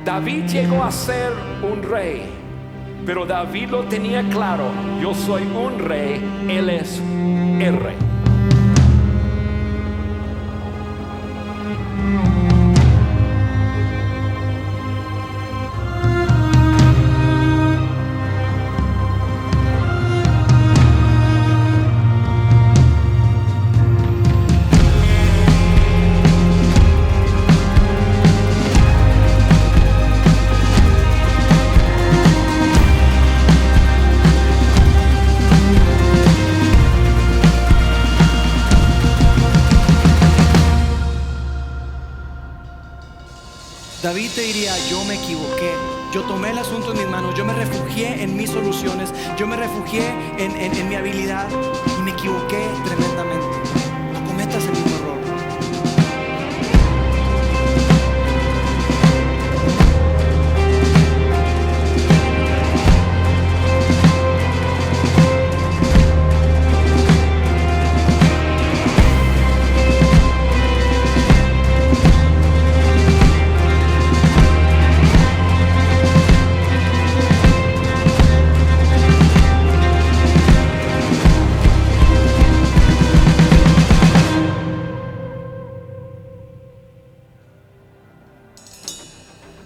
David llegó a ser un rey, pero David lo tenía claro: yo soy un rey, él es el rey. David te diría: yo me equivoqué, yo tomé el asunto en mis manos, yo me refugié en mis soluciones, yo me refugié en mi habilidad y me equivoqué tremendamente. No cometas el mismo error.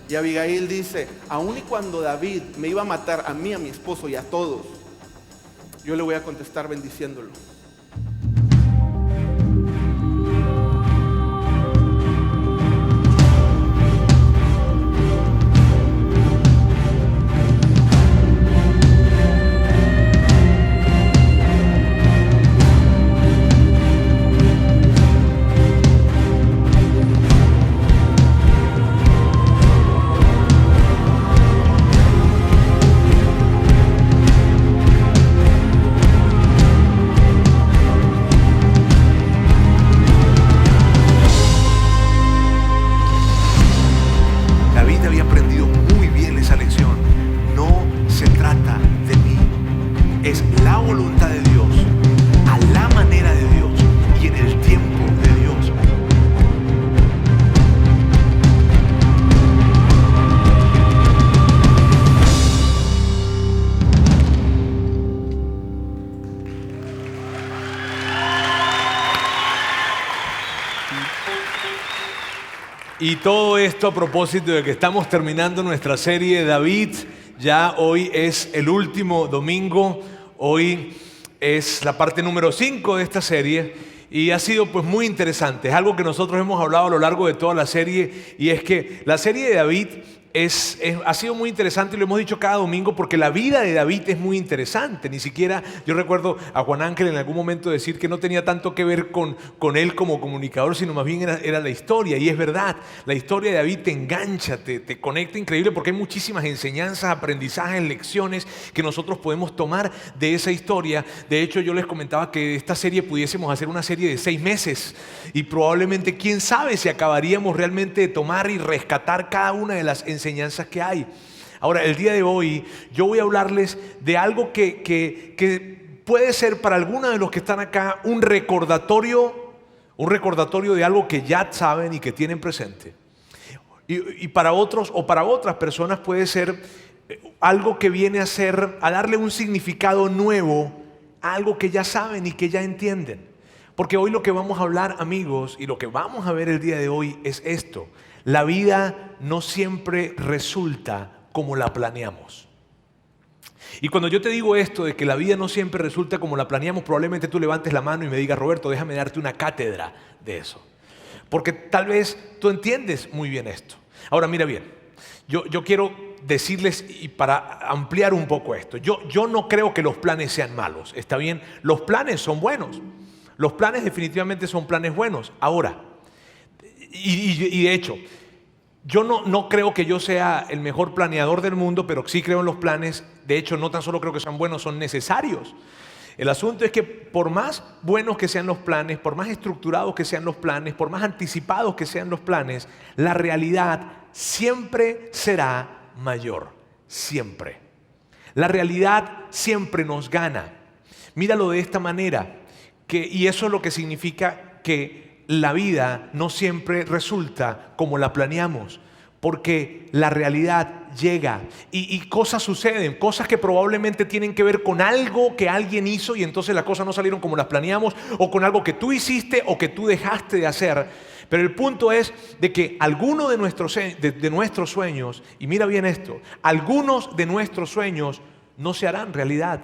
Y Abigail dice: aun y cuando David me iba a matar a mí, a mi esposo y a todos, yo le voy a contestar bendiciéndolo. Y todo esto a propósito de que estamos terminando nuestra serie de David. Ya hoy es el último domingo, hoy es la parte número 5 de esta serie y ha sido pues muy interesante. Es algo que nosotros hemos hablado a lo largo de toda la serie, y es que la serie de David ha sido muy interesante, y lo hemos dicho cada domingo, porque la vida de David es muy interesante. Ni siquiera, yo recuerdo a Juan Ángel en algún momento decir que no tenía tanto que ver con él como comunicador, sino más bien era la historia. Y es verdad, la historia de David te engancha, te conecta increíble, porque hay muchísimas enseñanzas, aprendizajes, lecciones que nosotros podemos tomar de esa historia. De hecho, yo les comentaba que esta serie pudiésemos hacer una serie de 6 meses, y probablemente, quién sabe si acabaríamos realmente de tomar y rescatar cada una de las enseñanzas que hay. Ahora, el día de hoy yo voy a hablarles de algo que puede ser para algunos de los que están acá un recordatorio de algo que ya saben y que tienen presente. Y para otros o para otras personas puede ser algo que viene a darle un significado nuevo a algo que ya saben y que ya entienden. Porque hoy lo que vamos a hablar, amigos, y lo que vamos a ver el día de hoy es esto: la vida no siempre resulta como la planeamos. Y cuando yo te digo esto de que la vida no siempre resulta como la planeamos, probablemente tú levantes la mano y me digas: Roberto, déjame darte una cátedra de eso. Porque tal vez tú entiendes muy bien esto. Ahora, mira bien, yo quiero decirles, y para ampliar un poco esto, yo no creo que los planes sean malos. Está bien, los planes son buenos. Los planes definitivamente son planes buenos. Ahora, y de hecho, yo no creo que yo sea el mejor planeador del mundo, pero sí creo en los planes. De hecho, no tan solo creo que sean buenos, son necesarios. El asunto es que por más buenos que sean los planes, por más estructurados que sean los planes, por más anticipados que sean los planes, la realidad siempre será mayor. Siempre. La realidad siempre nos gana. Míralo de esta manera. Y eso es lo que significa que la vida no siempre resulta como la planeamos. porque la realidad llega y cosas suceden, cosas que probablemente tienen que ver con algo que alguien hizo y entonces las cosas no salieron como las planeamos, o con algo que tú hiciste o que tú dejaste de hacer. Pero el punto es de que algunos de nuestros sueños, y mira bien esto, algunos de nuestros sueños no se harán realidad.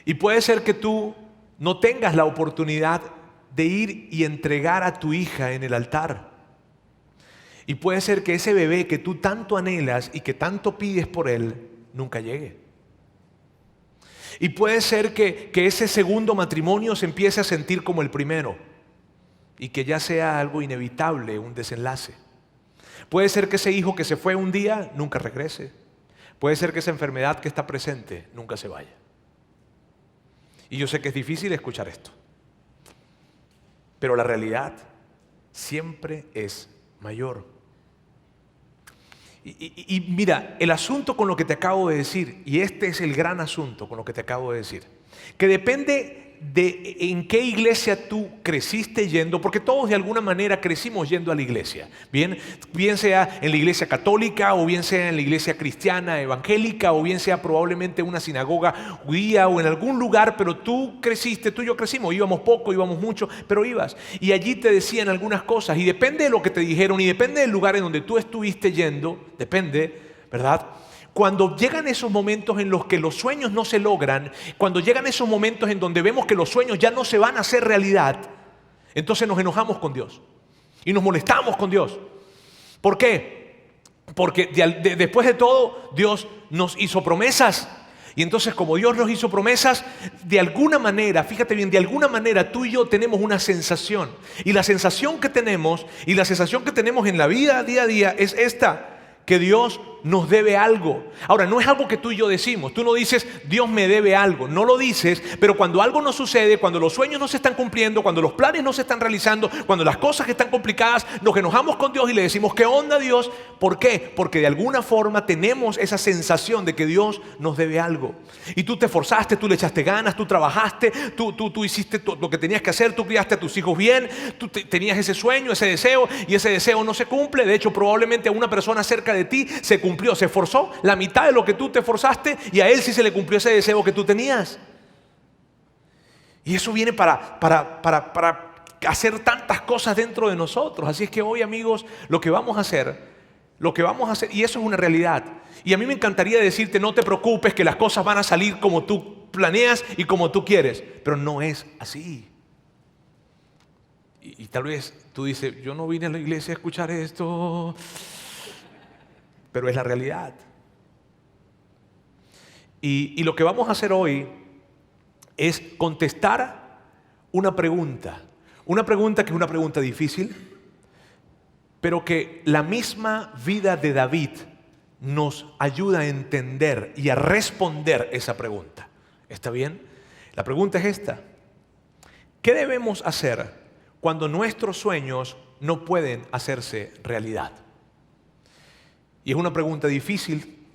Y puede ser que tú no tengas la oportunidad de ir y entregar a tu hija en el altar. Y puede ser que ese bebé que tú tanto anhelas y que tanto pides por él, nunca llegue. Y puede ser que ese segundo matrimonio se empiece a sentir como el primero y que ya sea algo inevitable, un desenlace. Puede ser que ese hijo que se fue un día nunca regrese. Puede ser que esa enfermedad que está presente nunca se vaya. Y yo sé que es difícil escuchar esto, pero la realidad siempre es mayor. Y mira, el asunto con lo que te acabo de decir, y este es el gran asunto con lo que te acabo de decir, que depende de en qué iglesia tú creciste yendo, porque todos de alguna manera crecimos yendo a la iglesia, bien sea en la iglesia católica, o bien sea en la iglesia cristiana evangélica, o bien sea probablemente una sinagoga judía o en algún lugar, pero tú y yo crecimos, íbamos poco, íbamos mucho, pero ibas, y allí te decían algunas cosas, y depende de lo que te dijeron, y depende del lugar en donde tú estuviste yendo, depende, ¿verdad? Cuando llegan esos momentos en los que los sueños no se logran, cuando llegan esos momentos en donde vemos que los sueños ya no se van a hacer realidad, entonces nos enojamos con Dios y nos molestamos con Dios. ¿Por qué? Porque después de todo, Dios nos hizo promesas. Y entonces, como Dios nos hizo promesas, de alguna manera, fíjate bien, de alguna manera tú y yo tenemos una sensación. Y la sensación que tenemos, en la vida día a día es esta: que Dios nos debe algo. Ahora, no es algo que tú y yo decimos. Tú no dices, Dios me debe algo. No lo dices, pero cuando algo no sucede, cuando los sueños no se están cumpliendo, cuando los planes no se están realizando, cuando las cosas están complicadas, nos enojamos con Dios y le decimos, ¿qué onda, Dios? ¿Por qué? Porque de alguna forma tenemos esa sensación de que Dios nos debe algo. Y tú te esforzaste, tú le echaste ganas, tú trabajaste, tú hiciste lo que tenías que hacer, tú criaste a tus hijos bien, tú tenías ese sueño, ese deseo, y ese deseo no se cumple. De hecho, probablemente a una persona cerca de ti se cumplió, se esforzó la mitad de lo que tú te esforzaste, y a él sí se le cumplió ese deseo que tú tenías. Y eso viene para hacer tantas cosas dentro de nosotros. Así es que hoy, amigos, lo que vamos a hacer, y eso es una realidad. Y a mí me encantaría decirte, no te preocupes, que las cosas van a salir como tú planeas y como tú quieres, pero no es así. Y tal vez tú dices, yo no vine a la iglesia a escuchar esto, pero es la realidad. Y lo que vamos a hacer hoy es contestar una pregunta que es una pregunta difícil, pero que la misma vida de David nos ayuda a entender y a responder esa pregunta. ¿Está bien? La pregunta es esta: ¿qué debemos hacer cuando nuestros sueños no pueden hacerse realidad? Y es una pregunta difícil,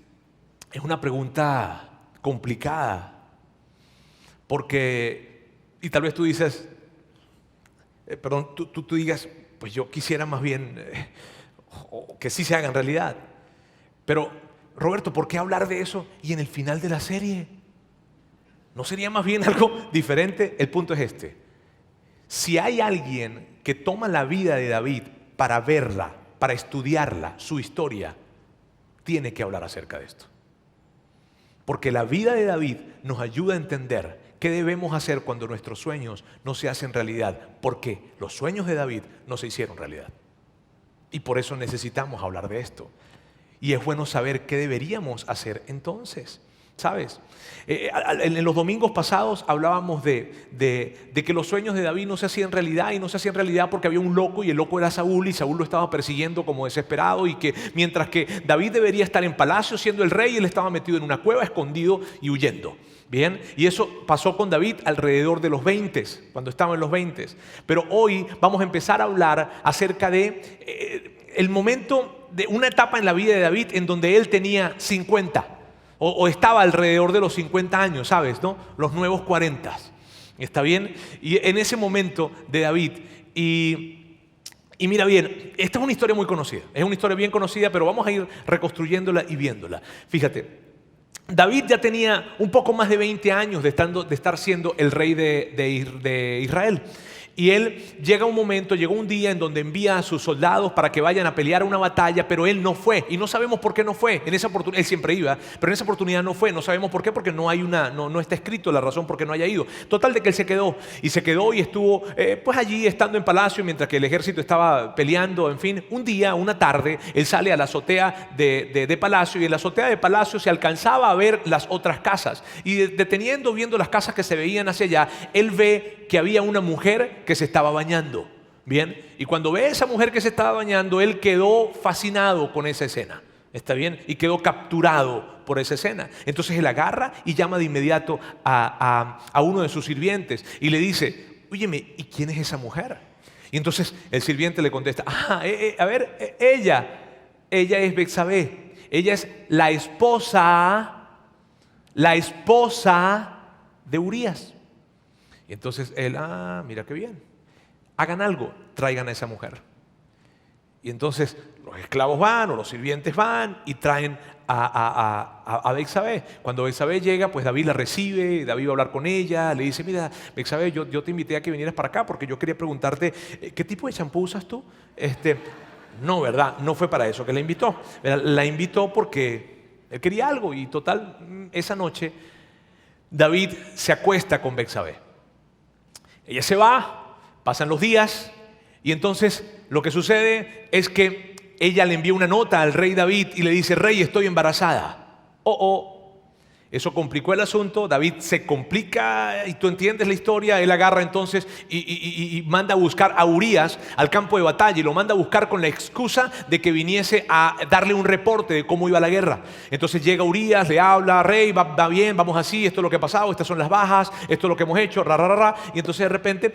es una pregunta complicada, porque, y tal vez tú dices, tú digas, pues yo quisiera más bien que sí se haga en realidad. Pero, Roberto, ¿por qué hablar de eso y en el final de la serie? ¿No sería más bien algo diferente? El punto es este: si hay alguien que toma la vida de David para verla, para estudiarla, su historia, tiene que hablar acerca de esto. Porque la vida de David nos ayuda a entender qué debemos hacer cuando nuestros sueños no se hacen realidad, porque los sueños de David no se hicieron realidad. Y por eso necesitamos hablar de esto. Y es bueno saber qué deberíamos hacer entonces. ¿Sabes? En los domingos pasados hablábamos de que los sueños de David no se hacían realidad, y no se hacían realidad porque había un loco, y el loco era Saúl, y Saúl lo estaba persiguiendo como desesperado, y que mientras que David debería estar en palacio siendo el rey, él estaba metido en una cueva, escondido y huyendo. Bien, y eso pasó con David alrededor de los 20, cuando estaba en los 20. Pero hoy vamos a empezar a hablar acerca de el momento, de una etapa en la vida de David en donde él tenía 50. O estaba alrededor de los 50 años, ¿sabes? ¿No? Los nuevos 40. ¿Está bien? Y en ese momento de David. Y Y mira bien, esta es una historia muy conocida, es una historia bien conocida, pero vamos a ir reconstruyéndola y viéndola. Fíjate, David ya tenía un poco más de 20 años de estar siendo el rey de Israel. Y él llega un día en donde envía a sus soldados para que vayan a pelear una batalla, pero él no fue. Y no sabemos por qué no fue. En esa oportunidad, él siempre iba, pero en esa oportunidad no fue. No sabemos por qué, porque no está escrito la razón por qué no haya ido. Total de que él se quedó y estuvo pues allí estando en palacio mientras que el ejército estaba peleando. En fin, un día, una tarde, él sale a la azotea de palacio, y en la azotea de palacio se alcanzaba a ver las otras casas. Y viendo las casas que se veían hacia allá, él ve que había una mujer que se estaba bañando. Bien, y cuando ve a esa mujer que se estaba bañando, él quedó fascinado con esa escena. ¿Está bien? Y quedó capturado por esa escena. Entonces él agarra y llama de inmediato a uno de sus sirvientes y le dice: óyeme, ¿y quién es esa mujer? Y entonces el sirviente le contesta: ella es Betsabé. Ella es la esposa de Urías. Y entonces él, mira qué bien, hagan algo, traigan a esa mujer. Y entonces los esclavos van, o los sirvientes van y traen a Betsabé. Cuando Betsabé llega, pues David la recibe, David va a hablar con ella, le dice: mira, Betsabé, yo te invité a que vinieras para acá porque yo quería preguntarte, ¿qué tipo de champú usas tú? No, ¿verdad? No fue para eso que la invitó. La invitó porque él quería algo, y total, esa noche David se acuesta con Betsabé. Ella se va, pasan los días, y entonces lo que sucede es que ella le envía una nota al rey David y le dice: rey, estoy embarazada. Eso complicó el asunto. David se complica, y tú entiendes la historia. Él agarra entonces y manda a buscar a Urías al campo de batalla, y lo manda a buscar con la excusa de que viniese a darle un reporte de cómo iba la guerra. Entonces llega Urías, le habla: rey, va bien, vamos así, esto es lo que ha pasado, estas son las bajas, esto es lo que hemos hecho, Y entonces de repente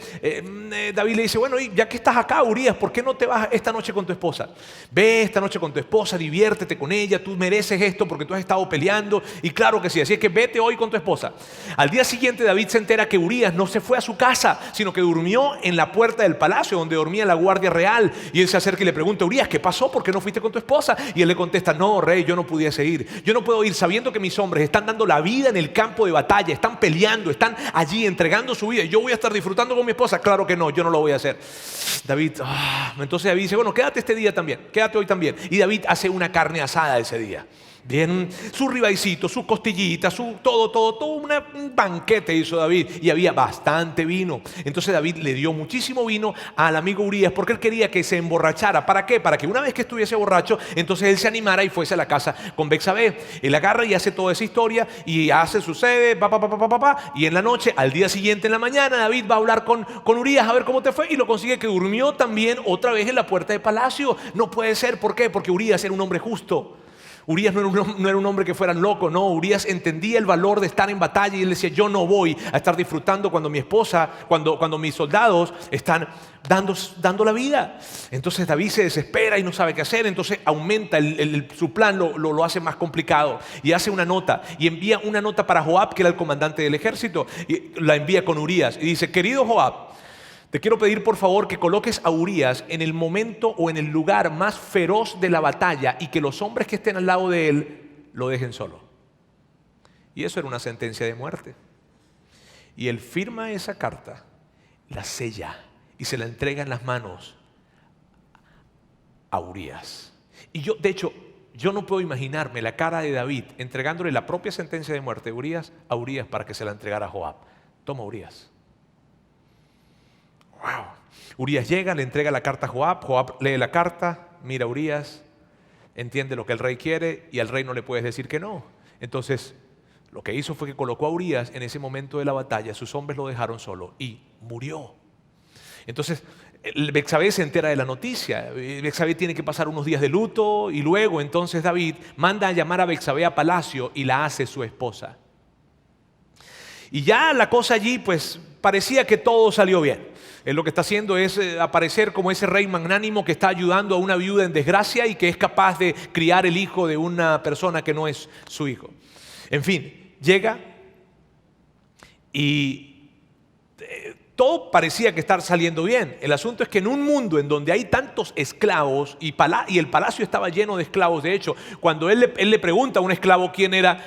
David le dice: bueno, ya que estás acá, Urías, ¿por qué no te vas esta noche con tu esposa? Ve esta noche con tu esposa, diviértete con ella, tú mereces esto porque tú has estado peleando. Y claro que sí, así es que vete hoy con tu esposa. Al día siguiente David se entera que Urías no se fue a su casa, sino que durmió en la puerta del palacio donde dormía la guardia real. Y él se acerca y le pregunta: Urías, ¿qué pasó? ¿Por qué no fuiste con tu esposa? Y él le contesta: no, rey, yo no pudiese ir. Yo no puedo ir sabiendo que mis hombres están dando la vida en el campo de batalla, están peleando, están allí entregando su vida, y yo voy a estar disfrutando con mi esposa. Claro que no, yo no lo voy a hacer. Entonces David dice: bueno, quédate este día también, quédate hoy también. Y David hace una carne asada ese día. Bien, su ribaicito, sus costillitas, todo un banquete hizo David, y había bastante vino. Entonces David le dio muchísimo vino al amigo Urías porque él quería que se emborrachara. ¿Para qué? Para que una vez que estuviese borracho, entonces él se animara y fuese a la casa con Betsabé. Él agarra y hace toda esa historia, y sucede, y en la noche, al día siguiente en la mañana, David va a hablar con Urías a ver cómo te fue, y lo consigue que durmió también otra vez en la puerta del palacio. No puede ser, ¿por qué? Porque Urías era un hombre justo. Urías no era un hombre que fuera loco, no. Urías entendía el valor de estar en batalla, y él decía: yo no voy a estar disfrutando cuando mi esposa, cuando mis soldados están dando la vida. Entonces David se desespera y no sabe qué hacer. Entonces aumenta su plan, lo hace más complicado, y hace una nota, y envía una nota para Joab, que era el comandante del ejército, y la envía con Urías y dice: querido Joab, te quiero pedir por favor que coloques a Urías en el momento o en el lugar más feroz de la batalla, y que los hombres que estén al lado de él lo dejen solo. Y eso era una sentencia de muerte. Y él firma esa carta, la sella y se la entrega en las manos a Urías. Y de hecho, yo no puedo imaginarme la cara de David entregándole la propia sentencia de muerte a Urías para que se la entregara a Joab. Toma, Urías. Wow. Urías llega, le entrega la carta a Joab. Joab lee la carta, mira a Urías, entiende lo que el rey quiere, y al rey no le puedes decir que no. Entonces lo que hizo fue que colocó a Urías en ese momento de la batalla. Sus hombres lo dejaron solo y murió. Entonces Betsabé se entera de la noticia. Betsabé tiene que pasar unos días de luto, y luego entonces David manda a llamar a Betsabé a palacio y la hace su esposa. Y ya la cosa allí pues parecía que todo salió bien. Él lo que está haciendo es aparecer como ese rey magnánimo que está ayudando a una viuda en desgracia y que es capaz de criar el hijo de una persona que no es su hijo. En fin, llega y todo parecía que estar saliendo bien. El asunto es que en un mundo en donde hay tantos esclavos y el palacio estaba lleno de esclavos, de hecho, cuando él le pregunta a un esclavo quién era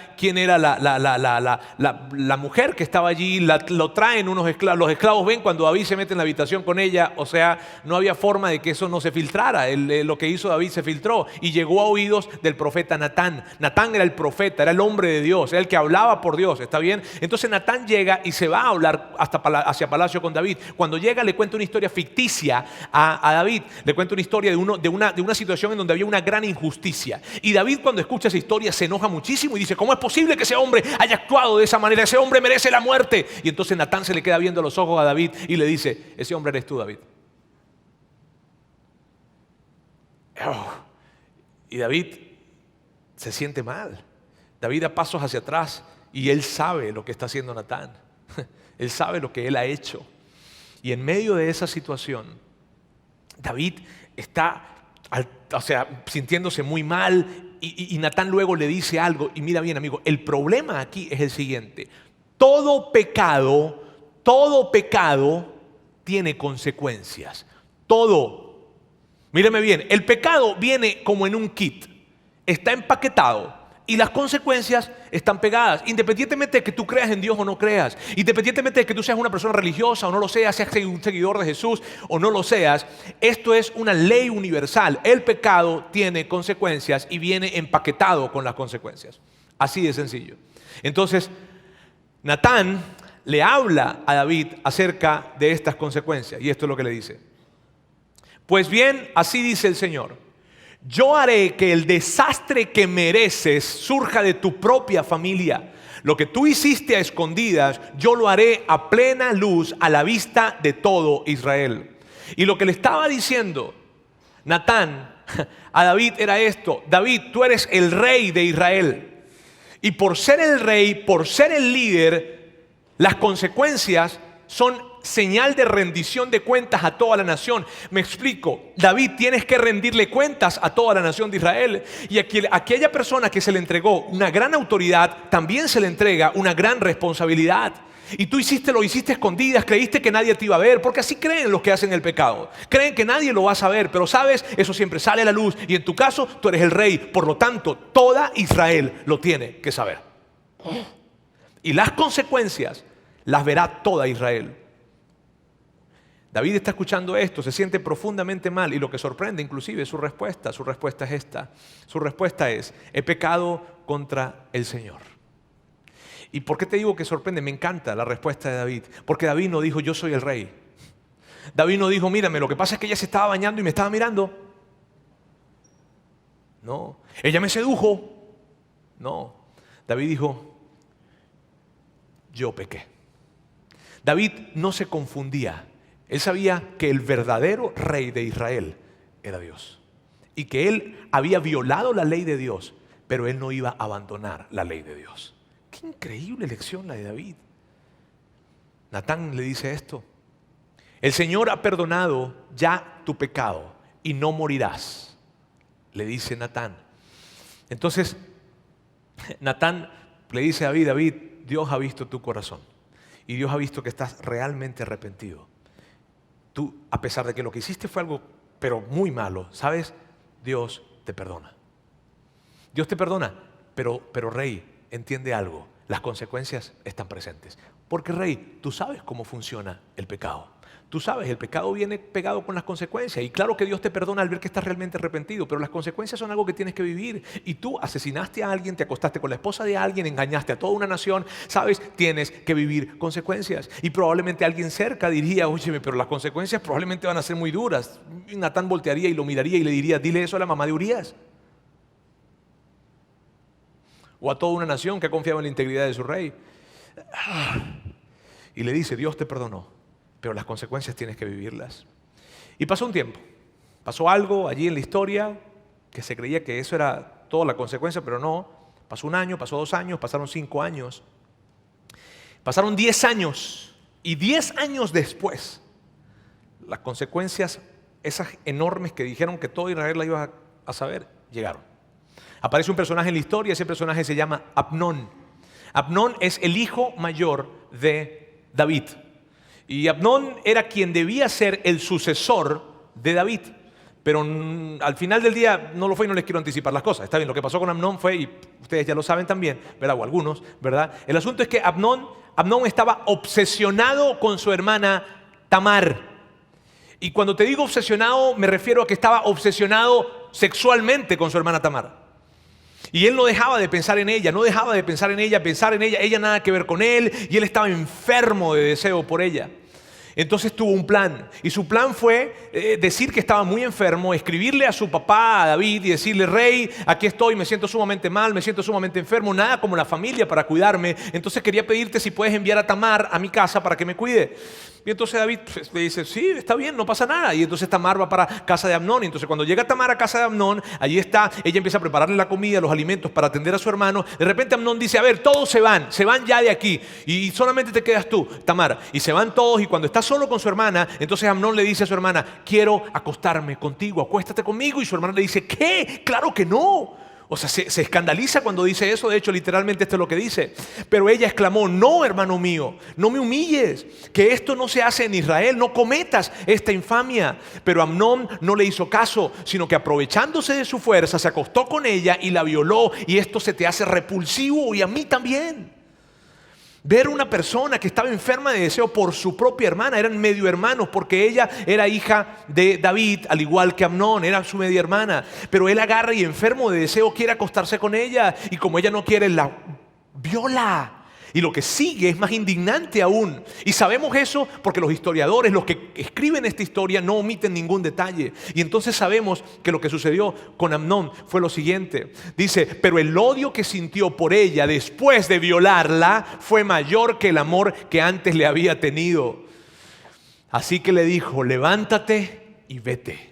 la mujer que estaba allí, lo traen unos esclavos. Los esclavos ven cuando David se mete en la habitación con ella, o sea, no había forma de que eso no se filtrara. Lo que hizo David se filtró y llegó a oídos del profeta Natán. Natán era el profeta, era el hombre de Dios, era el que hablaba por Dios, ¿está bien? Entonces Natán llega y se va a hablar hacia palacio con David. Cuando llega le cuenta una historia ficticia a David. Le cuenta una historia de una situación en donde había una gran injusticia. Y David, cuando escucha esa historia, se enoja muchísimo y dice: ¿cómo es posible que ese hombre haya actuado de esa manera? Ese hombre merece la muerte. Y entonces Natán se le queda viendo a los ojos a David y le dice: ese hombre eres tú, David. Y David se siente mal. David da pasos hacia atrás y él sabe lo que está haciendo Natán. Él sabe lo que él ha hecho. Y en medio de esa situación, David está sintiéndose muy mal y Natán luego le dice algo. Y mira bien, amigo, el problema aquí es el siguiente: todo pecado tiene consecuencias. Todo. Mírame bien, el pecado viene como en un kit, está empaquetado. Y las consecuencias están pegadas, independientemente de que tú creas en Dios o no creas, independientemente de que tú seas una persona religiosa o no lo seas, seas un seguidor de Jesús o no lo seas. Esto es una ley universal. El pecado tiene consecuencias y viene empaquetado con las consecuencias. Así de sencillo. Entonces, Natán le habla a David acerca de estas consecuencias y esto es lo que le dice: pues bien, así dice el Señor: yo haré que el desastre que mereces surja de tu propia familia. Lo que tú hiciste a escondidas, yo lo haré a plena luz a la vista de todo Israel. Y lo que le estaba diciendo Natán a David era esto: David, tú eres el rey de Israel. Y por ser el rey, por ser el líder, las consecuencias son señal de rendición de cuentas a toda la nación. Me explico. David, tienes que rendirle cuentas a toda la nación de Israel. Y aquella persona que se le entregó una gran autoridad, también se le entrega una gran responsabilidad. Y tú lo hiciste escondidas, creíste que nadie te iba a ver, porque así creen los que hacen el pecado. Creen que nadie lo va a saber, pero sabes, eso siempre sale a la luz. Y en tu caso, tú eres el rey. Por lo tanto, toda Israel lo tiene que saber. Y las consecuencias las verá toda Israel. David está escuchando esto, se siente profundamente mal y lo que sorprende inclusive es su respuesta. Su respuesta es esta. Su respuesta es: he pecado contra el Señor. ¿Y por qué te digo que sorprende? Me encanta la respuesta de David. Porque David no dijo: yo soy el rey. David no dijo: mírame, lo que pasa es que ella se estaba bañando y me estaba mirando. No. Ella me sedujo. No. David dijo: yo pequé. David no se confundía. Él sabía que el verdadero rey de Israel era Dios. Y que él había violado la ley de Dios, pero él no iba a abandonar la ley de Dios. Qué increíble lección la de David. Natán le dice esto: el Señor ha perdonado ya tu pecado y no morirás, le dice Natán. Entonces, Natán le dice a David: David, Dios ha visto tu corazón y Dios ha visto que estás realmente arrepentido. Tú, a pesar de que lo que hiciste fue algo, pero muy malo, ¿sabes? Dios te perdona. Dios te perdona, pero rey, entiende algo. Las consecuencias están presentes. Porque rey, tú sabes cómo funciona el pecado. Tú sabes, el pecado viene pegado con las consecuencias. Y claro que Dios te perdona al ver que estás realmente arrepentido, pero las consecuencias son algo que tienes que vivir. Y tú asesinaste a alguien, te acostaste con la esposa de alguien, engañaste a toda una nación. Sabes, tienes que vivir consecuencias. Y probablemente alguien cerca diría: óyeme, pero las consecuencias probablemente van a ser muy duras. Y Natán voltearía y lo miraría y le diría: dile eso a la mamá de Urías. O a toda una nación que ha confiado en la integridad de su rey. Y le dice: Dios te perdonó, pero las consecuencias tienes que vivirlas. Y pasó un tiempo, pasó algo allí en la historia que se creía que eso era toda la consecuencia, pero no. Pasó un año, pasó 2 años, pasaron 5 años, pasaron 10 años, y 10 años después, las consecuencias, esas enormes que dijeron que todo Israel la iba a saber, llegaron. Aparece un personaje en la historia, ese personaje se llama Amnón. Amnón es el hijo mayor de David. Y Amnón era quien debía ser el sucesor de David. Pero al final del día no lo fue y no les quiero anticipar las cosas. Está bien, lo que pasó con Amnón fue, y ustedes ya lo saben también, ¿verdad? O algunos, ¿verdad? El asunto es que Amnón estaba obsesionado con su hermana Tamar. Y cuando te digo obsesionado, me refiero a que estaba obsesionado sexualmente con su hermana Tamar. Y él no dejaba de pensar en ella, pensar en ella nada que ver con él, y él estaba enfermo de deseo por ella. Entonces tuvo un plan, y su plan fue decir que estaba muy enfermo, escribirle a su papá, a David, y decirle: rey, aquí estoy, me siento sumamente mal, me siento sumamente enfermo, nada como la familia para cuidarme, entonces quería pedirte si puedes enviar a Tamar a mi casa para que me cuide. Y entonces David le dice: sí, está bien, no pasa nada. Y entonces Tamar va para casa de Amnón. Y entonces cuando llega Tamar a casa de Amnón, allí está, ella empieza a prepararle la comida, los alimentos para atender a su hermano. De repente Amnón dice: a ver, todos se van ya de aquí, y solamente te quedas tú, Tamar. Y se van todos, y cuando está solo con su hermana, entonces Amnón le dice a su hermana: quiero acostarme contigo, acuéstate conmigo. Y su hermana le dice: ¿qué? Claro que no. O sea, se escandaliza cuando dice eso. De hecho, literalmente esto es lo que dice. Pero ella exclamó: no, hermano mío, no me humilles, que esto no se hace en Israel, no cometas esta infamia. Pero Amnón no le hizo caso, sino que aprovechándose de su fuerza, se acostó con ella y la violó. Y esto se te hace repulsivo, y a mí también. Ver una persona que estaba enferma de deseo por su propia hermana, eran medio hermanos, porque ella era hija de David, al igual que Amnón, era su media hermana. Pero él agarra y, enfermo de deseo, quiere acostarse con ella, y como ella no quiere, la viola. Y lo que sigue es más indignante aún. Y sabemos eso porque los historiadores, los que escriben esta historia, no omiten ningún detalle. Y entonces sabemos que lo que sucedió con Amnón fue lo siguiente. Dice: pero el odio que sintió por ella después de violarla fue mayor que el amor que antes le había tenido. Así que le dijo: levántate y vete.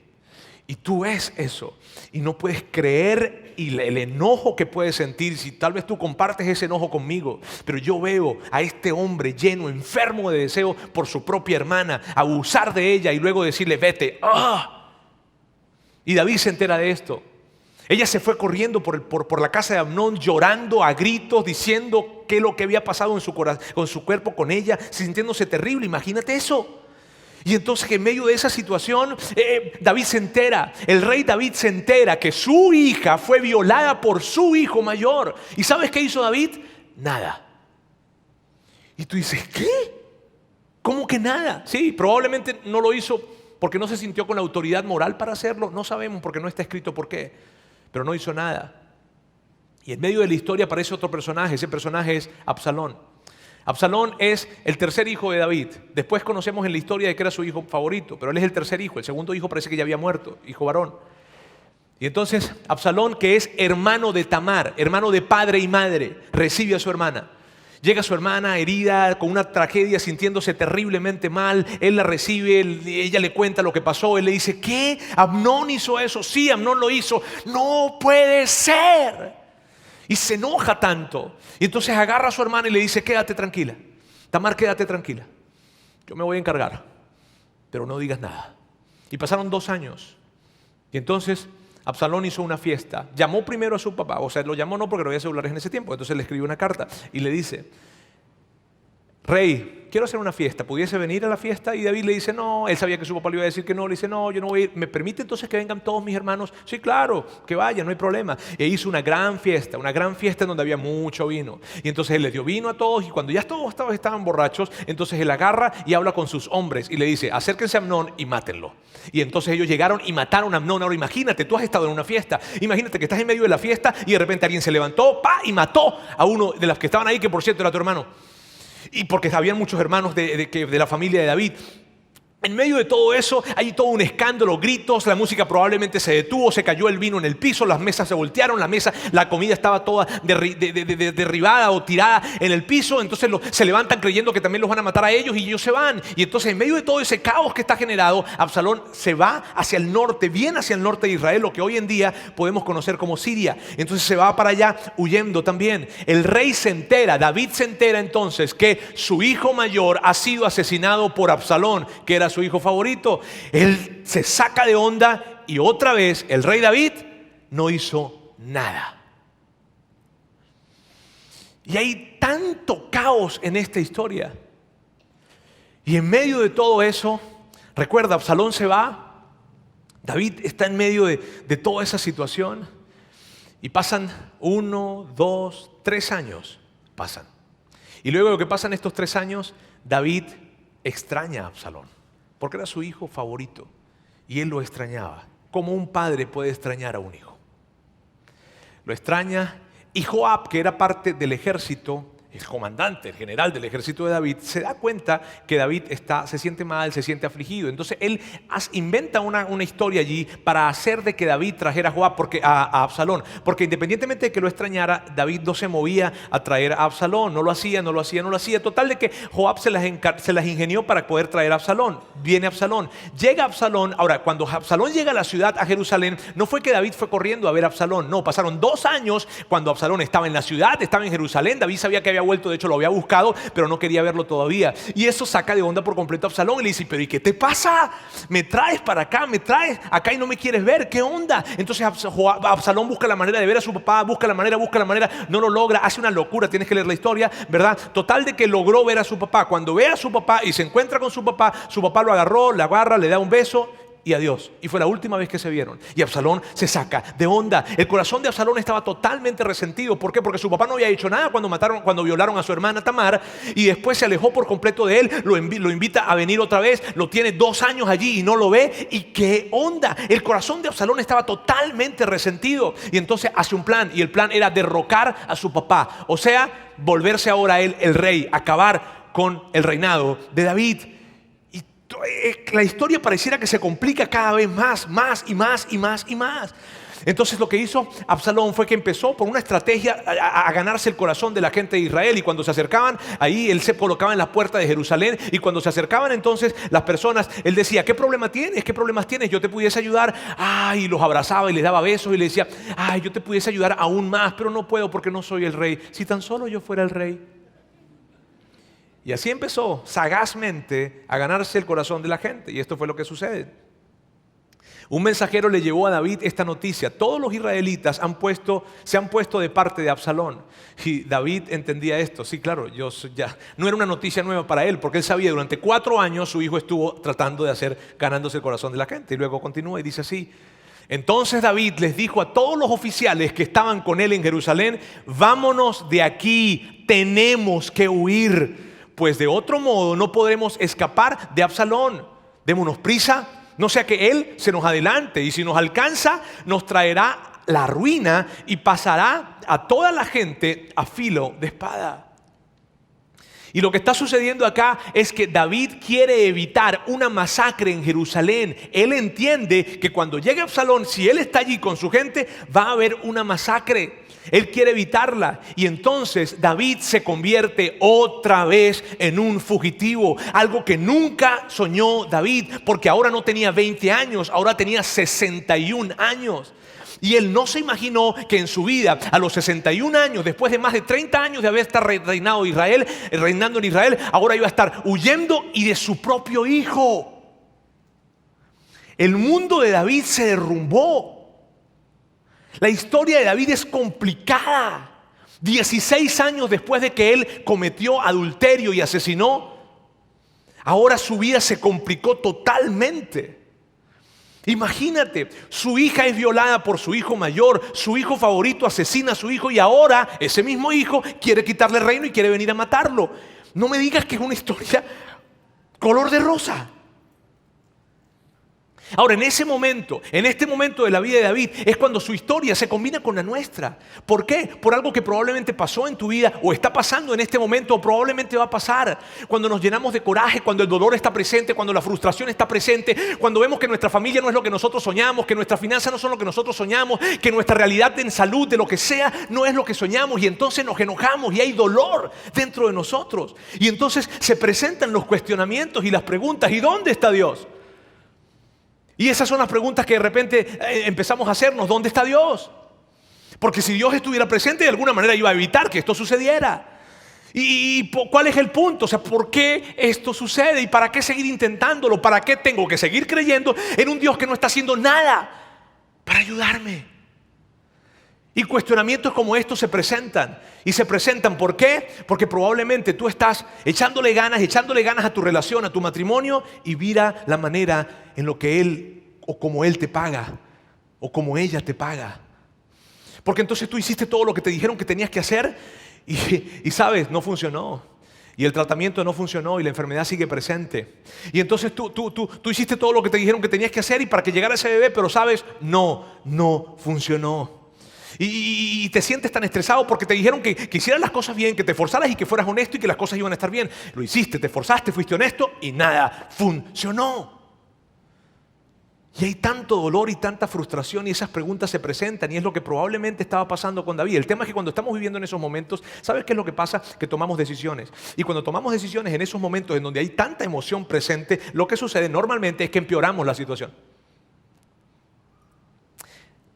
Y tú ves eso y no puedes creer el enojo que puedes sentir. Si tal vez tú compartes ese enojo conmigo, pero yo veo a este hombre lleno, enfermo de deseo por su propia hermana, abusar de ella y luego decirle: vete. ¡Ah! Y David se entera de esto. Ella se fue corriendo por la casa de Amnón, llorando a gritos, diciendo qué es lo que había pasado en su cuerpo con ella, sintiéndose terrible. Imagínate eso. Y entonces, en medio de esa situación, David se entera, el rey David se entera que su hija fue violada por su hijo mayor. ¿Y sabes qué hizo David? Nada. Y tú dices: ¿qué? ¿Cómo que nada? Sí, probablemente no lo hizo porque no se sintió con la autoridad moral para hacerlo. No sabemos, porque no está escrito por qué. Pero no hizo nada. Y en medio de la historia aparece otro personaje. Ese personaje es Absalón. Absalón es el tercer hijo de David. Después conocemos en la historia de que era su hijo favorito, pero él es el tercer hijo. El segundo hijo parece que ya había muerto, hijo varón. Y entonces Absalón, que es hermano de Tamar, hermano de padre y madre, recibe a su hermana. Llega su hermana herida, con una tragedia, sintiéndose terriblemente mal. Él la recibe, ella le cuenta lo que pasó. Él le dice: ¿qué? ¿Amnón hizo eso? Sí, Amnón lo hizo. ¡No puede ser! Y se enoja tanto. Y entonces agarra a su hermana y le dice: quédate tranquila, Tamar, quédate tranquila, yo me voy a encargar, pero no digas nada. Y pasaron 2 años. Y entonces Absalón hizo una fiesta. Llamó primero a su papá. O sea, lo llamó no porque no había celulares en ese tiempo. Entonces le escribió una carta y le dice: rey, quiero hacer una fiesta, ¿pudiese venir a la fiesta? Y David le dice: no. Él sabía que su papá le iba a decir que no. Le dice: no, yo no voy a ir. ¿Me permite entonces que vengan todos mis hermanos? Sí, claro, que vayan, no hay problema. E hizo una gran fiesta en donde había mucho vino. Y entonces él les dio vino a todos, y cuando ya todos estaban borrachos, entonces él agarra y habla con sus hombres y le dice: acérquense a Amnón y mátenlo. Y entonces ellos llegaron y mataron a Amnón. Ahora imagínate, tú has estado en una fiesta, imagínate que estás en medio de la fiesta y de repente alguien se levantó y mató a uno de los que estaban ahí, que por cierto era tu hermano. Y porque habían muchos hermanos de la familia de David. En medio de todo eso hay todo un escándalo, gritos, la música probablemente se detuvo, se cayó el vino en el piso, las mesas se voltearon, la comida estaba toda derribada o tirada en el piso. Entonces se levantan creyendo que también los van a matar a ellos, y ellos se van. Y entonces, en medio de todo ese caos que está generado, Absalón se va hacia el norte, bien hacia el norte de Israel, lo que hoy en día podemos conocer como Siria. Entonces se va para allá huyendo también. El rey se entera, David se entera entonces que su hijo mayor ha sido asesinado por Absalón, que era su hijo favorito. Él se saca de onda y otra vez el rey David no hizo nada. Y hay tanto caos en esta historia. Y en medio de todo eso, recuerda, Absalón se va, David está en medio de toda esa situación y pasan 1, 2, 3 años, pasan. Y luego de que pasan estos 3 años, David extraña a Absalón, porque era su hijo favorito y él lo extrañaba, como un padre puede extrañar a un hijo. Lo extraña y Joab, que era parte del ejército, el comandante, el general del ejército de David, se da cuenta que David se siente mal, se siente afligido. Entonces él inventa una historia allí para hacer de que David trajera a Joab, a Absalón. Porque independientemente de que lo extrañara, David no se movía a traer a Absalón. No lo hacía. Total de que Joab se las ingenió para poder traer a Absalón. Viene Absalón. Llega Absalón. Ahora, cuando Absalón llega a la ciudad, a Jerusalén, no fue que David fue corriendo a ver a Absalón. No, pasaron 2 años cuando Absalón estaba en la ciudad, estaba en Jerusalén. David sabía que había vuelto, de hecho lo había buscado, pero no quería verlo todavía. Y eso saca de onda por completo a Absalón y le dice, pero ¿y qué te pasa? Me traes para acá, me traes acá y no me quieres ver, ¿qué onda? Entonces Absalón busca la manera de ver a su papá, busca la manera, no lo logra, hace una locura, tienes que leer la historia, ¿verdad? Total de que logró ver a su papá. Cuando ve a su papá y se encuentra con su papá lo agarró, le agarra, le da un beso y adiós. Y fue la última vez que se vieron. Y Absalón se saca de onda. El corazón de Absalón estaba totalmente resentido. ¿Por qué? Porque su papá no había hecho nada cuando violaron a su hermana Tamar. Y después se alejó por completo de él. Lo invita a venir otra vez. Lo tiene 2 años allí y no lo ve. ¿Y qué onda? El corazón de Absalón estaba totalmente resentido. Y entonces hace un plan. Y el plan era derrocar a su papá. O sea, volverse ahora él el rey. Acabar con el reinado de David. La historia pareciera que se complica cada vez más. Entonces lo que hizo Absalón fue que empezó por una estrategia a ganarse el corazón de la gente de Israel. Y cuando se acercaban, ahí él se colocaba en las puertas de Jerusalén. Y cuando se acercaban entonces las personas, él decía, ¿qué problemas tienes? Yo te pudiese ayudar. Y los abrazaba y les daba besos y les decía, yo te pudiese ayudar aún más, pero no puedo porque no soy el rey. Si tan solo yo fuera el rey. Y así empezó sagazmente a ganarse el corazón de la gente. Y esto fue lo que sucede. Un mensajero le llevó a David esta noticia. Todos los israelitas se han puesto de parte de Absalón. Y David entendía esto. Sí, claro, no era una noticia nueva para él, porque él sabía durante 4 años su hijo estuvo tratando de ganándose el corazón de la gente. Y luego continúa y dice así. Entonces David les dijo a todos los oficiales que estaban con él en Jerusalén, vámonos de aquí, tenemos que huir. Pues de otro modo no podremos escapar de Absalón. Démonos prisa, no sea que él se nos adelante y si nos alcanza nos traerá la ruina y pasará a toda la gente a filo de espada. Y lo que está sucediendo acá es que David quiere evitar una masacre en Jerusalén. Él entiende que cuando llegue Absalón, si él está allí con su gente, va a haber una masacre. Él quiere evitarla y entonces David se convierte otra vez en un fugitivo. Algo que nunca soñó David, porque ahora no tenía 20 años, ahora tenía 61 años. Y él no se imaginó que en su vida, a los 61 años, después de más de 30 años de haber estado reinando en Israel, ahora iba a estar huyendo y de su propio hijo. El mundo de David se derrumbó. La historia de David es complicada. 16 años después de que él cometió adulterio y asesinó, ahora su vida se complicó totalmente. Imagínate, su hija es violada por su hijo mayor, su hijo favorito asesina a su hijo y ahora ese mismo hijo quiere quitarle el reino y quiere venir a matarlo. No me digas que es una historia color de rosa. Ahora, en este momento de la vida de David es cuando su historia se combina con la nuestra. ¿Por qué? Por algo que probablemente pasó en tu vida o está pasando en este momento o probablemente va a pasar. Cuando nos llenamos de coraje, cuando el dolor está presente, cuando la frustración está presente, cuando vemos que nuestra familia no es lo que nosotros soñamos, que nuestras finanzas no son lo que nosotros soñamos, que nuestra realidad en salud, de lo que sea, no es lo que soñamos y entonces nos enojamos y hay dolor dentro de nosotros. Y entonces se presentan los cuestionamientos y las preguntas, ¿y dónde está Dios? Y esas son las preguntas que de repente empezamos a hacernos. ¿Dónde está Dios? Porque si Dios estuviera presente, de alguna manera iba a evitar que esto sucediera. ¿Y cuál es el punto? O sea, ¿por qué esto sucede? ¿Y para qué seguir intentándolo? ¿Para qué tengo que seguir creyendo en un Dios que no está haciendo nada para ayudarme? Y cuestionamientos como estos se presentan. Y se presentan, ¿por qué? Porque probablemente tú estás echándole ganas a tu relación, a tu matrimonio, y mira la manera en lo que él o como él te paga, o como ella te paga. Porque entonces tú hiciste todo lo que te dijeron que tenías que hacer y sabes, no funcionó. Y el tratamiento no funcionó y la enfermedad sigue presente. Y entonces tú hiciste todo lo que te dijeron que tenías que hacer y para que llegara ese bebé, pero sabes, no funcionó. Y te sientes tan estresado porque te dijeron que hicieras las cosas bien, que te esforzaras y que fueras honesto y que las cosas iban a estar bien. Lo hiciste, te esforzaste, fuiste honesto y nada funcionó. Y hay tanto dolor y tanta frustración y esas preguntas se presentan y es lo que probablemente estaba pasando con David. El tema es que cuando estamos viviendo en esos momentos, ¿sabes qué es lo que pasa? Que tomamos decisiones. Y cuando tomamos decisiones en esos momentos en donde hay tanta emoción presente, lo que sucede normalmente es que empeoramos la situación.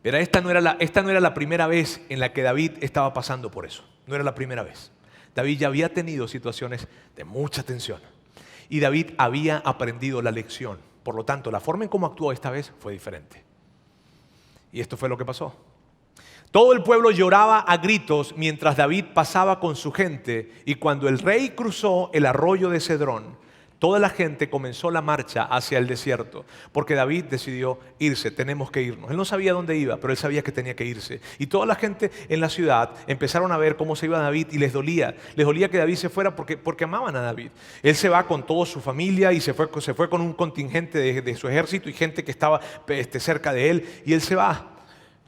Pero esta no era la primera vez en la que David estaba pasando por eso. No era la primera vez. David ya había tenido situaciones de mucha tensión. Y David había aprendido la lección. Por lo tanto, la forma en cómo actuó esta vez fue diferente. Y esto fue lo que pasó. Todo el pueblo lloraba a gritos mientras David pasaba con su gente. Y cuando el rey cruzó el arroyo de Cedrón, toda la gente comenzó la marcha hacia el desierto, porque David decidió irse, tenemos que irnos. Él no sabía dónde iba, pero él sabía que tenía que irse. Y toda la gente en la ciudad empezaron a ver cómo se iba David y les dolía. Les dolía que David se fuera porque amaban a David. Él se va con toda su familia y se fue con un contingente de su ejército y gente que estaba cerca de él, y él se va.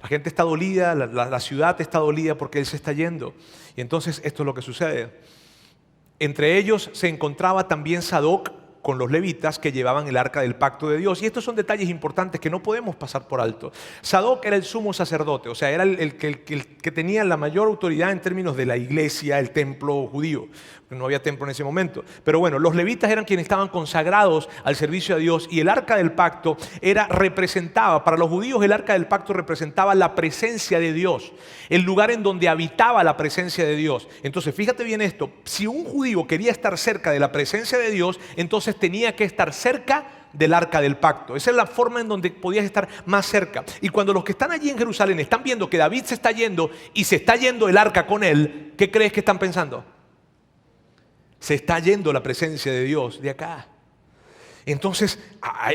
La gente está dolida, la ciudad está dolida porque él se está yendo. Y entonces esto es lo que sucede. Entre ellos se encontraba también Sadoc con los levitas que llevaban el arca del pacto de Dios. Y estos son detalles importantes que no podemos pasar por alto. Sadoc era el sumo sacerdote, o sea, era el que tenía la mayor autoridad en términos de la iglesia, el templo judío. No había templo en ese momento. Pero bueno, los levitas eran quienes estaban consagrados al servicio a Dios y el arca del pacto representaba, para los judíos el arca del pacto representaba la presencia de Dios, el lugar en donde habitaba la presencia de Dios. Entonces, fíjate bien esto, si un judío quería estar cerca de la presencia de Dios, entonces tenía que estar cerca del arca del pacto. Esa es la forma en donde podías estar más cerca. Y cuando los que están allí en Jerusalén están viendo que David se está yendo y se está yendo el arca con él, ¿qué crees que están pensando? Se está yendo la presencia de Dios de acá. Entonces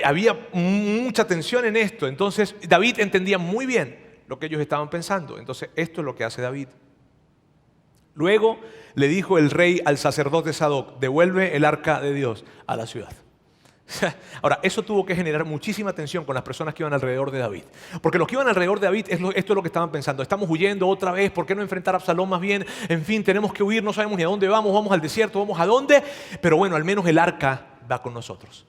había mucha tensión en esto. Entonces David entendía muy bien lo que ellos estaban pensando. Entonces esto es lo que hace David. Luego le dijo el rey al sacerdote Sadoc: devuelve el arca de Dios a la ciudad. Ahora, eso tuvo que generar muchísima tensión con las personas que iban alrededor de David. Porque los que iban alrededor de David, esto es lo que estaban pensando. Estamos huyendo otra vez, ¿por qué no enfrentar a Absalón más bien? En fin, tenemos que huir, no sabemos ni a dónde vamos al desierto, vamos a dónde. Pero bueno, al menos el arca va con nosotros.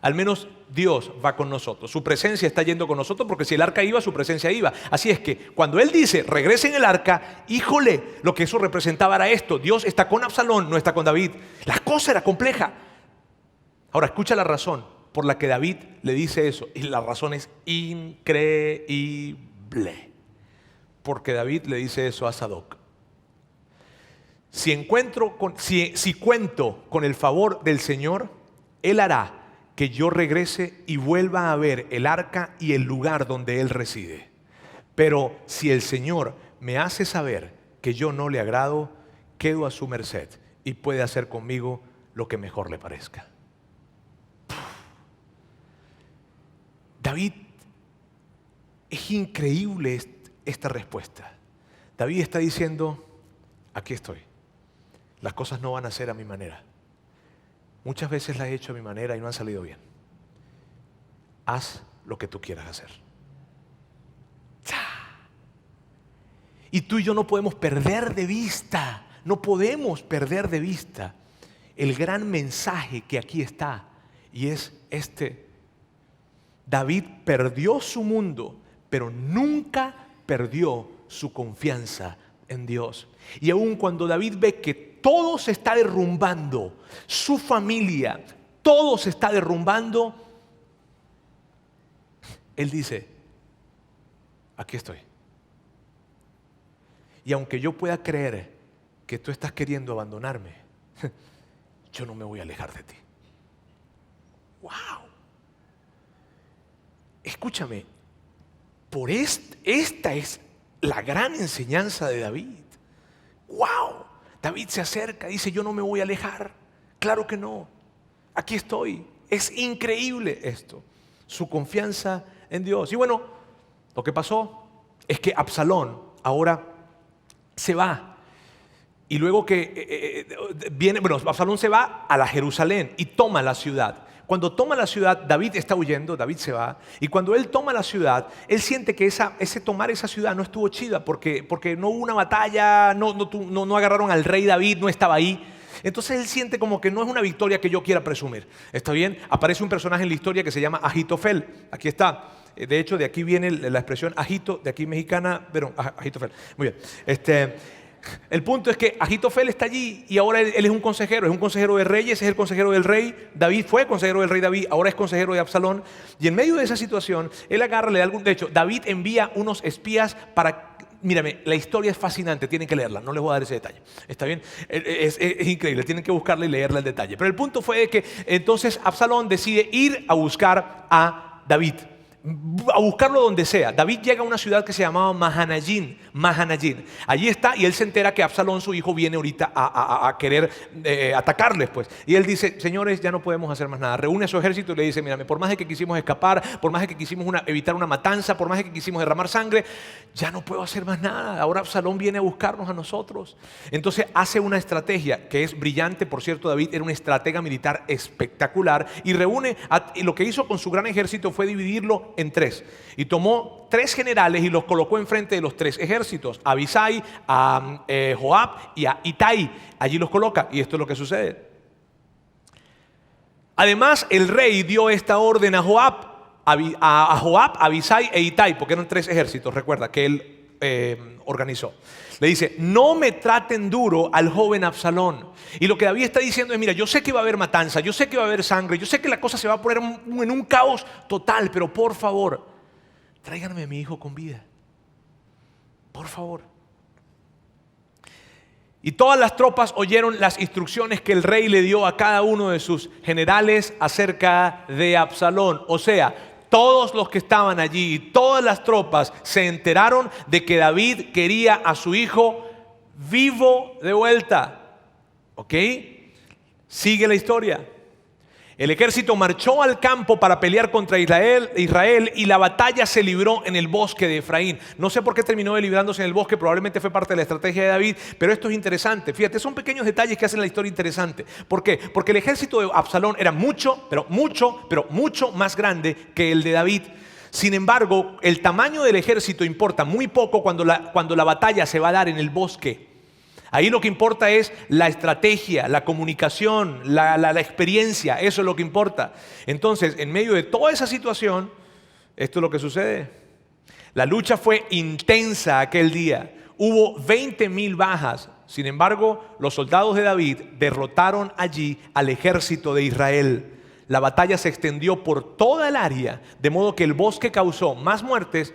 Al menos Dios va con nosotros. Su presencia está yendo con nosotros, porque si el arca iba, su presencia iba. Así es que cuando él dice, regresen el arca, híjole, lo que eso representaba era esto: Dios está con Absalón, no está con David. La cosa era compleja. Ahora escucha la razón por la que David le dice eso. Y la razón es increíble. Porque David le dice eso a Sadoc: si cuento con el favor del Señor, Él hará que yo regrese y vuelva a ver el arca y el lugar donde Él reside. Pero si el Señor me hace saber que yo no le agrado, quedo a su merced y puede hacer conmigo lo que mejor le parezca. David, es increíble esta respuesta. David está diciendo: aquí estoy. Las cosas no van a ser a mi manera. Muchas veces las he hecho a mi manera y no han salido bien. Haz lo que tú quieras hacer. Y tú y yo no podemos perder de vista, el gran mensaje que aquí está. Y es este: David perdió su mundo, pero nunca perdió su confianza en Dios. Y aun cuando David ve que todo se está derrumbando, su familia, todo se está derrumbando, él dice: aquí estoy. Y aunque yo pueda creer que tú estás queriendo abandonarme, yo no me voy a alejar de ti. ¡Wow! Escúchame, esta es la gran enseñanza de David. ¡Wow! David se acerca, dice, yo no me voy a alejar. Claro que no. Aquí estoy. Es increíble esto. Su confianza en Dios. Y bueno, lo que pasó es que Absalón ahora se va. Y luego que Absalón se va a la Jerusalén y toma la ciudad. Cuando toma la ciudad, David está huyendo, David se va. Y cuando él toma la ciudad, él siente que ese tomar esa ciudad no estuvo chida porque no hubo una batalla, no agarraron al rey David, no estaba ahí. Entonces él siente como que no es una victoria que yo quiera presumir. ¿Está bien? Aparece un personaje en la historia que se llama Ahitofel. Aquí está. De hecho, de aquí viene la expresión Agito, de aquí mexicana, pero Ahitofel. Muy bien. El punto es que Ahitofel está allí y ahora él es un consejero de reyes, es el consejero del rey. David fue consejero del rey David, ahora es consejero de Absalón. Y en medio de esa situación, él agarra, le da algún... De hecho, David envía unos espías para... Mírame, la historia es fascinante, tienen que leerla, no les voy a dar ese detalle. ¿Está bien? Es increíble, tienen que buscarla y leerla el detalle. Pero el punto fue que entonces Absalón decide ir a buscar a David. A buscarlo donde sea. David llega a una ciudad que se llamaba Mahanayim. Allí está y él se entera que Absalón, su hijo, viene ahorita a querer atacarles, pues. Y él dice, señores, ya no podemos hacer más nada. Reúne a su ejército y le dice, mírame, por más de que quisimos escapar, por más de que quisimos evitar una matanza, por más de que quisimos derramar sangre, ya no puedo hacer más nada. Ahora Absalón viene a buscarnos a nosotros. Entonces hace una estrategia que es brillante. Por cierto, David era un estratega militar espectacular y y lo que hizo con su gran ejército fue dividirlo en tres. Y tomó 3 generales y los colocó enfrente de los 3 ejércitos. A Abisai, a Joab y a Itai. Allí los coloca y esto es lo que sucede. Además, el rey dio esta orden a Joab, Abisai e Itai, porque eran 3 ejércitos, recuerda, que él organizó. Le dice, no me traten duro al joven Absalón. Y lo que David está diciendo es, mira, yo sé que va a haber matanza, yo sé que va a haber sangre, yo sé que la cosa se va a poner en un caos total, pero por favor, tráiganme a mi hijo con vida. Por favor. Y todas las tropas oyeron las instrucciones que el rey le dio a cada uno de sus generales acerca de Absalón. O sea, todos los que estaban allí y todas las tropas se enteraron de que David quería a su hijo vivo de vuelta. ¿Ok? Sigue la historia. El ejército marchó al campo para pelear contra Israel y la batalla se libró en el bosque de Efraín. No sé por qué terminó librándose en el bosque, probablemente fue parte de la estrategia de David, pero esto es interesante. Fíjate, son pequeños detalles que hacen la historia interesante. ¿Por qué? Porque el ejército de Absalón era mucho más grande que el de David. Sin embargo, el tamaño del ejército importa muy poco cuando la batalla se va a dar en el bosque. Ahí lo que importa es la estrategia, la comunicación, la experiencia. Eso es lo que importa. Entonces, en medio de toda esa situación, esto es lo que sucede. La lucha fue intensa aquel día. Hubo 20,000 bajas. Sin embargo, los soldados de David derrotaron allí al ejército de Israel. La batalla se extendió por toda el área, de modo que el bosque causó más muertes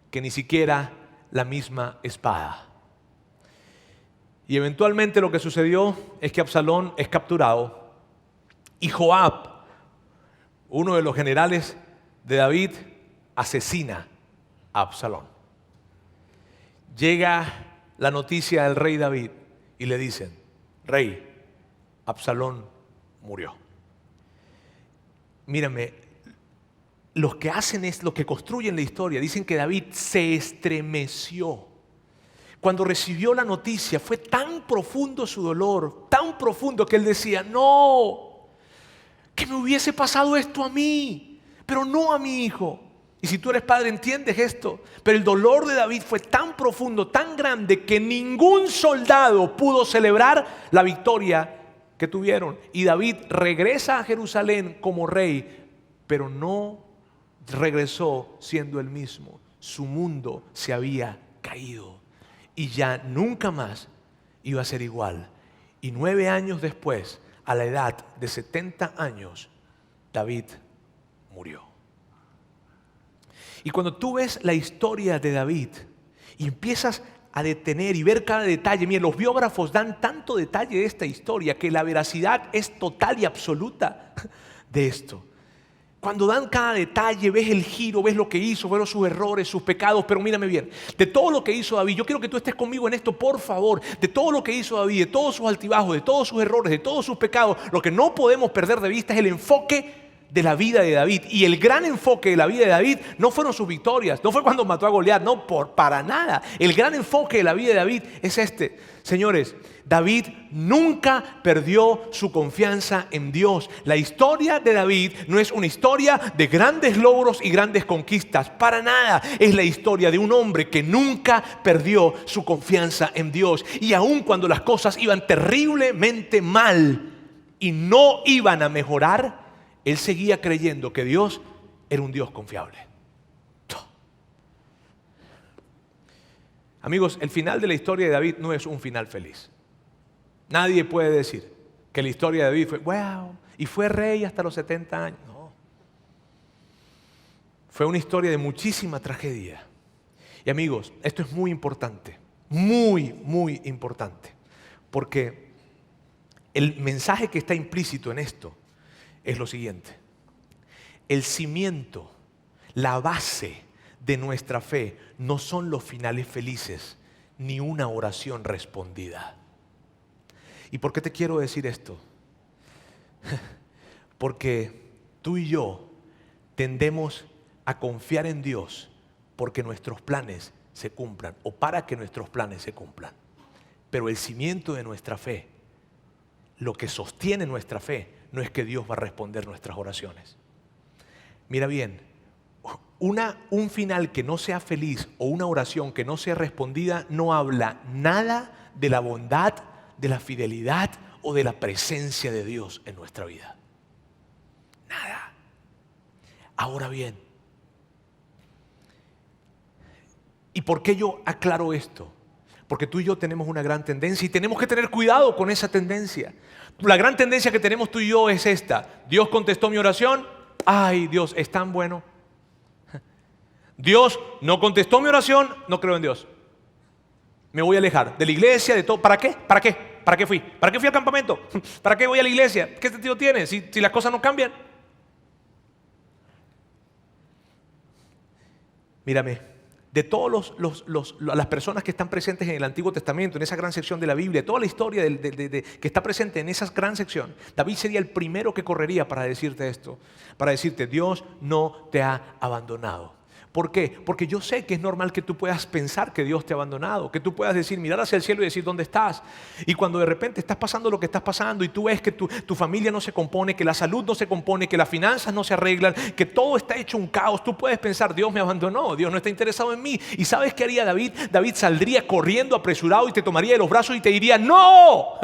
que ni siquiera la misma espada. Y eventualmente lo que sucedió es que Absalón es capturado y Joab, uno de los generales de David, asesina a Absalón. Llega la noticia al rey David y le dicen, rey, Absalón murió. Mírame, los que hacen es lo que construyen la historia. Dicen que David se estremeció. Cuando recibió la noticia fue tan profundo su dolor, tan profundo que él decía, no, que me hubiese pasado esto a mí, pero no a mi hijo. Y si tú eres padre entiendes esto, pero el dolor de David fue tan profundo, tan grande, que ningún soldado pudo celebrar la victoria que tuvieron. Y David regresa a Jerusalén como rey, pero no regresó siendo el mismo. Su mundo se había caído. Y ya nunca más iba a ser igual. Y 9 años después, a la edad de 70 años, David murió. Y cuando tú ves la historia de David y empiezas a detener y ver cada detalle, mira, los biógrafos dan tanto detalle de esta historia que la veracidad es total y absoluta de esto. Cuando dan cada detalle, ves el giro, ves lo que hizo, ves sus errores, sus pecados. Pero mírame bien, de todo lo que hizo David, yo quiero que tú estés conmigo en esto, por favor. De todo lo que hizo David, de todos sus altibajos, de todos sus errores, de todos sus pecados, lo que no podemos perder de vista es el enfoque de la vida de David. Y el gran enfoque de la vida de David no fueron sus victorias, no fue cuando mató a Goliat, no, para nada. El gran enfoque de la vida de David es este. Señores, David nunca perdió su confianza en Dios. La historia de David no es una historia de grandes logros y grandes conquistas, para nada. Es la historia de un hombre que nunca perdió su confianza en Dios. Y aun cuando las cosas iban terriblemente mal y no iban a mejorar, él seguía creyendo que Dios era un Dios confiable. Amigos, el final de la historia de David no es un final feliz. Nadie puede decir que la historia de David fue wow, y fue rey hasta los 70 años. No. Fue una historia de muchísima tragedia. Y amigos, esto es muy importante, muy, muy importante. Porque el mensaje que está implícito en esto es lo siguiente. El cimiento, la base de nuestra fe no son los finales felices ni una oración respondida. ¿Y por qué te quiero decir esto? Porque tú y yo tendemos a confiar en Dios porque nuestros planes se cumplan o para que nuestros planes se cumplan. Pero el cimiento de nuestra fe, lo que sostiene nuestra fe, no es que Dios va a responder nuestras oraciones. Mira bien, un final que no sea feliz o una oración que no sea respondida no habla nada de la bondad, de la fidelidad o de la presencia de Dios en nuestra vida. Nada. Ahora bien, ¿y por qué yo aclaro esto? Porque tú y yo tenemos una gran tendencia y tenemos que tener cuidado con esa tendencia. La gran tendencia que tenemos tú y yo es esta. Dios contestó mi oración. Ay, Dios es tan bueno. Dios no contestó mi oración, no creo en Dios. Me voy a alejar de la iglesia, de todo. ¿Para qué? ¿Para qué? ¿Para qué fui? ¿Para qué fui al campamento? ¿Para qué voy a la iglesia? ¿Qué sentido tiene si las cosas no cambian? Mírame. De todas las personas que están presentes en el Antiguo Testamento, en esa gran sección de la Biblia, toda la historia que está presente en esa gran sección, David sería el primero que correría para decirte esto, para decirte, Dios no te ha abandonado. ¿Por qué? Porque yo sé que es normal que tú puedas pensar que Dios te ha abandonado, que tú puedas decir, mirar hacia el cielo y decir, ¿dónde estás? Y cuando de repente estás pasando lo que estás pasando y tú ves que tu familia no se compone, que la salud no se compone, que las finanzas no se arreglan, que todo está hecho un caos, tú puedes pensar, Dios me abandonó, Dios no está interesado en mí. ¿Y sabes qué haría David? David saldría corriendo apresurado y te tomaría de los brazos y te diría, no,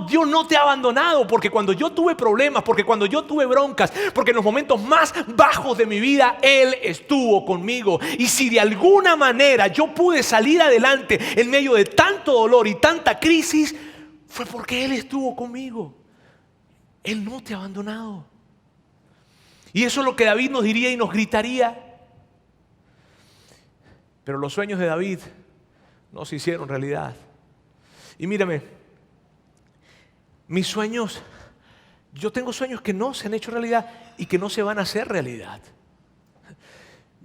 Dios no te ha abandonado, porque cuando yo tuve problemas, porque cuando yo tuve broncas, porque en los momentos más bajos de mi vida, Él estuvo conmigo. Y si de alguna manera yo pude salir adelante en medio de tanto dolor y tanta crisis, fue porque Él estuvo conmigo. Él no te ha abandonado. Y eso es lo que David nos diría y nos gritaría. Pero los sueños de David no se hicieron realidad. Y mírame, mis sueños, yo tengo sueños que no se han hecho realidad y que no se van a hacer realidad.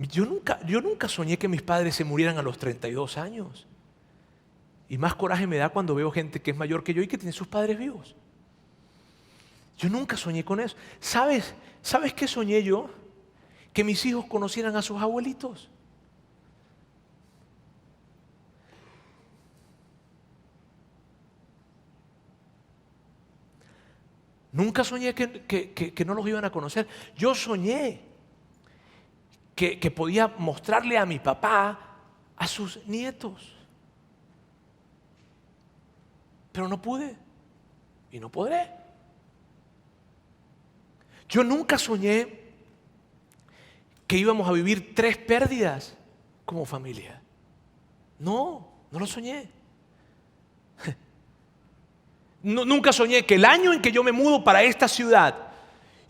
Yo nunca soñé que mis padres se murieran a los 32 años. Y más coraje me da cuando veo gente que es mayor que yo y que tiene sus padres vivos. Yo nunca soñé con eso. ¿Sabes qué soñé yo? Que mis hijos conocieran a sus abuelitos. Nunca soñé que no los iban a conocer. Yo soñé que podía mostrarle a mi papá a sus nietos. Pero no pude y no podré. Yo nunca soñé que íbamos a vivir 3 pérdidas como familia. No lo soñé. Nunca soñé que el año en que yo me mudo para esta ciudad,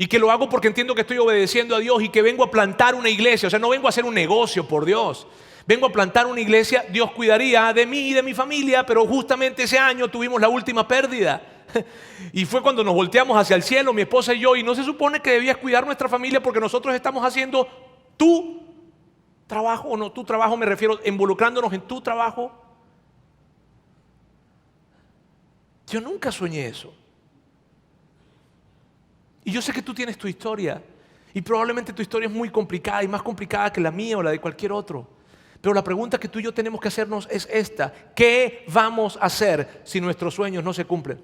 y que lo hago porque entiendo que estoy obedeciendo a Dios y que vengo a plantar una iglesia. O sea, no vengo a hacer un negocio, por Dios. Vengo a plantar una iglesia. Dios cuidaría de mí y de mi familia, pero justamente ese año tuvimos la última pérdida. Y fue cuando nos volteamos hacia el cielo, mi esposa y yo, y no se supone que debías cuidar nuestra familia porque nosotros estamos haciendo tu trabajo, o no tu trabajo, me refiero, involucrándonos en tu trabajo. Yo nunca soñé eso. Y yo sé que tú tienes tu historia, y probablemente tu historia es muy complicada y más complicada que la mía o la de cualquier otro. Pero la pregunta que tú y yo tenemos que hacernos es esta: ¿qué vamos a hacer si nuestros sueños no se cumplen?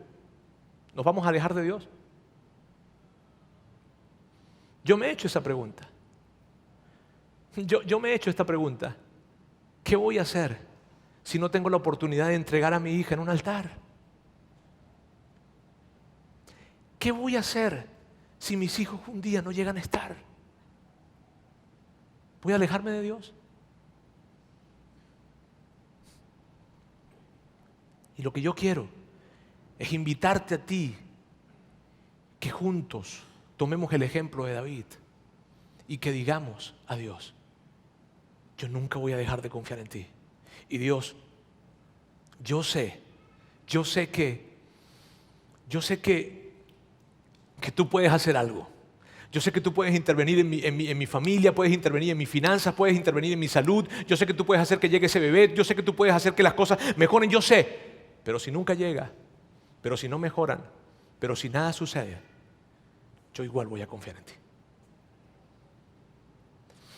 ¿Nos vamos a alejar de Dios? Yo me he hecho esa pregunta. Yo me he hecho esta pregunta. ¿Qué voy a hacer si no tengo la oportunidad de entregar a mi hija en un altar? ¿Qué voy a hacer si mis hijos un día no llegan a estar? ¿Voy a alejarme de Dios? Y lo que yo quiero es invitarte a ti que juntos tomemos el ejemplo de David y que digamos a Dios: yo nunca voy a dejar de confiar en ti. Y Dios, yo sé que tú puedes hacer algo. Yo sé que tú puedes intervenir en mi familia, puedes intervenir en mis finanzas, puedes intervenir en mi salud. Yo sé que tú puedes hacer que llegue ese bebé, yo sé que tú puedes hacer que las cosas mejoren, yo sé. Pero si nunca llega, pero si no mejoran, pero si nada sucede, yo igual voy a confiar en ti.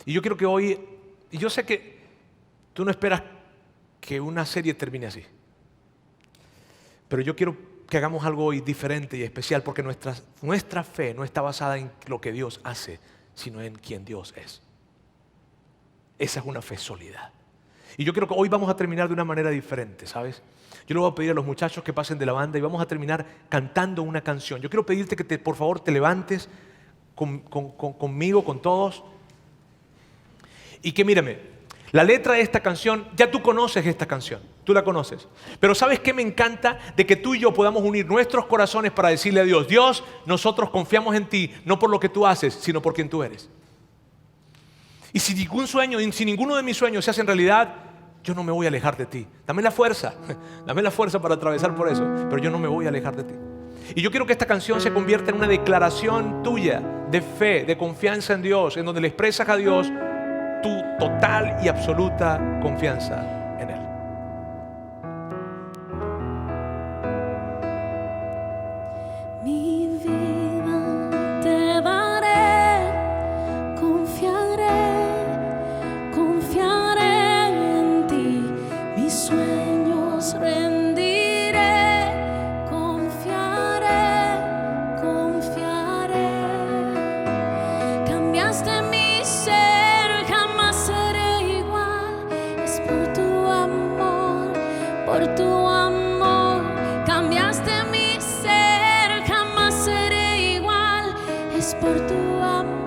Y yo quiero que hoy, y yo sé que tú no esperas que una serie termine así, pero yo quiero que hagamos algo hoy diferente y especial, porque nuestra fe no está basada en lo que Dios hace, sino en quién Dios es. Esa es una fe sólida. Y yo creo que hoy vamos a terminar de una manera diferente, ¿sabes? Yo le voy a pedir a los muchachos que pasen de la banda y vamos a terminar cantando una canción. Yo quiero pedirte que por favor te levantes conmigo, con todos. Y que mírame, la letra de esta canción, ya tú conoces esta canción, tú la conoces. Pero ¿sabes qué me encanta? De que tú y yo podamos unir nuestros corazones para decirle a Dios: Dios, nosotros confiamos en ti, no por lo que tú haces, sino por quien tú eres. Y si ninguno de mis sueños se hace en realidad, yo no me voy a alejar de ti. Dame la fuerza para atravesar por eso, pero yo no me voy a alejar de ti. Y yo quiero que esta canción se convierta en una declaración tuya de fe, de confianza en Dios, en donde le expresas a Dios tu total y absoluta confianza en Él. Mi vida te daré, confiaré en ti, mis sueños rendiré, confiaré. Cambiaste mi ser, jamás seré igual, es por tu amor, cambiaste mi ser, jamás seré igual, es por tu amor.